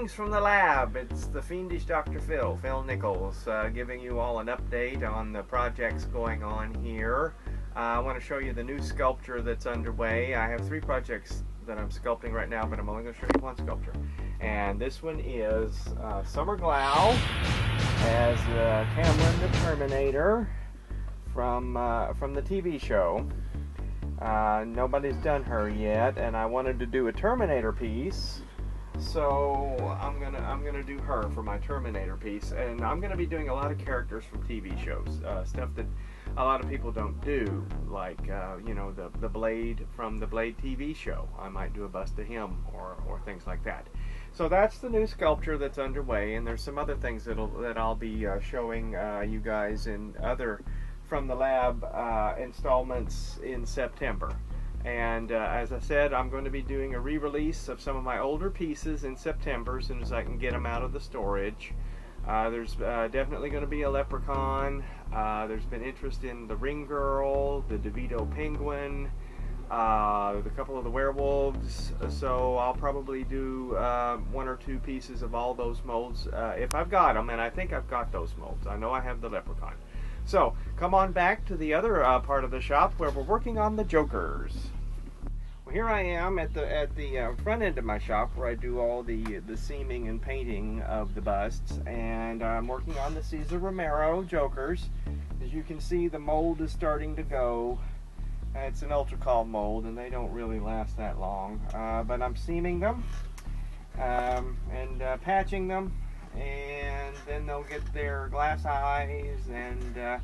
Greetings from the lab. It's the Fiendish Dr. Phil Nichols, giving you all an update on the projects going on here. I want to show you the new sculpture that's underway. I have 3 projects that I'm sculpting right now, but I'm only going to show you one sculpture. And this one is Summer Glau as Cameron the Terminator from the TV show. Nobody's done her yet, and I wanted to do a Terminator piece. So I'm gonna do her for my Terminator piece, and I'm gonna be doing a lot of characters from TV shows, stuff that a lot of people don't do, like you know, the Blade from the Blade TV show. I might do a bust of him or things like that. So that's the new sculpture that's underway, and there's some other things that I'll be showing you guys in other from the lab installments in September. And as I said, I'm going to be doing a re-release of some of my older pieces in September as soon as I can get them out of the storage. There's definitely going to be a Leprechaun. There's been interest in the Ring Girl, the DeVito Penguin, a couple of the werewolves. So I'll probably do 1 or 2 pieces of all those molds if I've got them, and I think I've got those molds. I know I have the Leprechaun. So come on back to the other part of the shop where we're working on the Jokers. Well, here I am at the front end of my shop where I do all the seaming and painting of the busts, and I'm working on the Cesar Romero Jokers. As you can see, the mold is starting to go. It's an ultra-call mold, and they don't really last that long. But I'm seaming them and patching them, and then they'll get their glass eyes and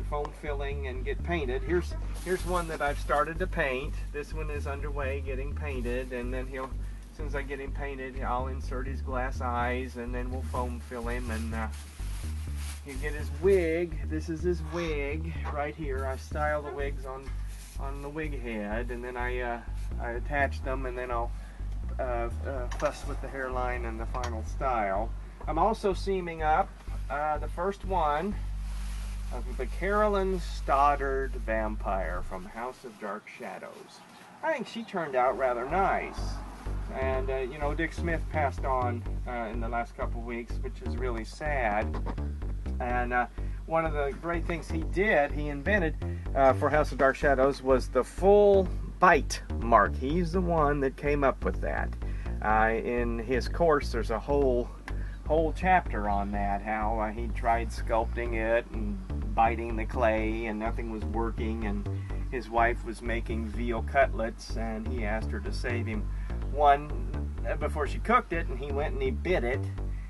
foam filling and get painted. Here's one that I've started to paint. This one is underway getting painted, and then as soon as I get him painted, I'll insert his glass eyes, and then we'll foam fill him, and he'll get his wig. This is his wig right here. I style the wigs on the wig head, and then I attach them, and then I'll fuss with the hairline and the final style. I'm also seaming up the first one of the Carolyn Stoddard vampire from House of Dark Shadows. I think she turned out rather nice. And you know, Dick Smith passed on in the last couple weeks, which is really sad. And one of the great things he invented for House of Dark Shadows was the full bite mark. He's the one that came up with that. In his course, there's a whole chapter on that, how he tried sculpting it and biting the clay and nothing was working, and his wife was making veal cutlets, and he asked her to save him one before she cooked it, and he went and he bit it,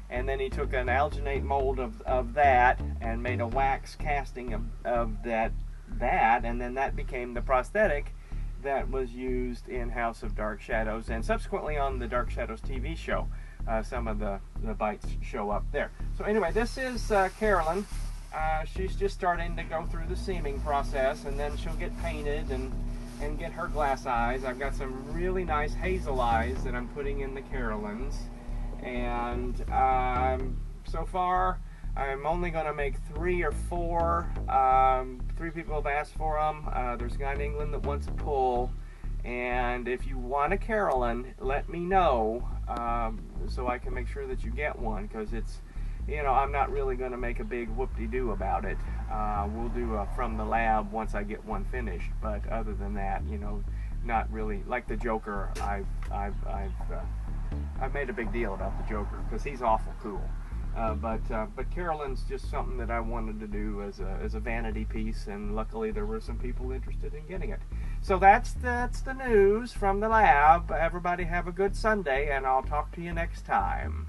and then he took an alginate mold of that and made a wax casting of that, and then that became the prosthetic that was used in House of Dark Shadows, and subsequently on the Dark Shadows TV show. Some of the bites show up there. So anyway, this is Carolyn. She's just starting to go through the seaming process, and then she'll get painted and get her glass eyes. I've got some really nice hazel eyes that I'm putting in the Carolyns, and so far I'm only going to make 3 or 4. 3 people have asked for them. There's a guy in England that wants a pull, and if you want a Carolyn, let me know so I can make sure that you get one, because it's, you know, I'm not really going to make a big whoop-de-doo about it. We'll do a from the lab once I get one finished, but other than that, you know, not really. Like the Joker, I've made a big deal about the Joker because he's awful cool. But Carolyn's just something that I wanted to do as a vanity piece, and luckily there were some people interested in getting it. So that's the news from the lab. Everybody have a good Sunday, and I'll talk to you next time.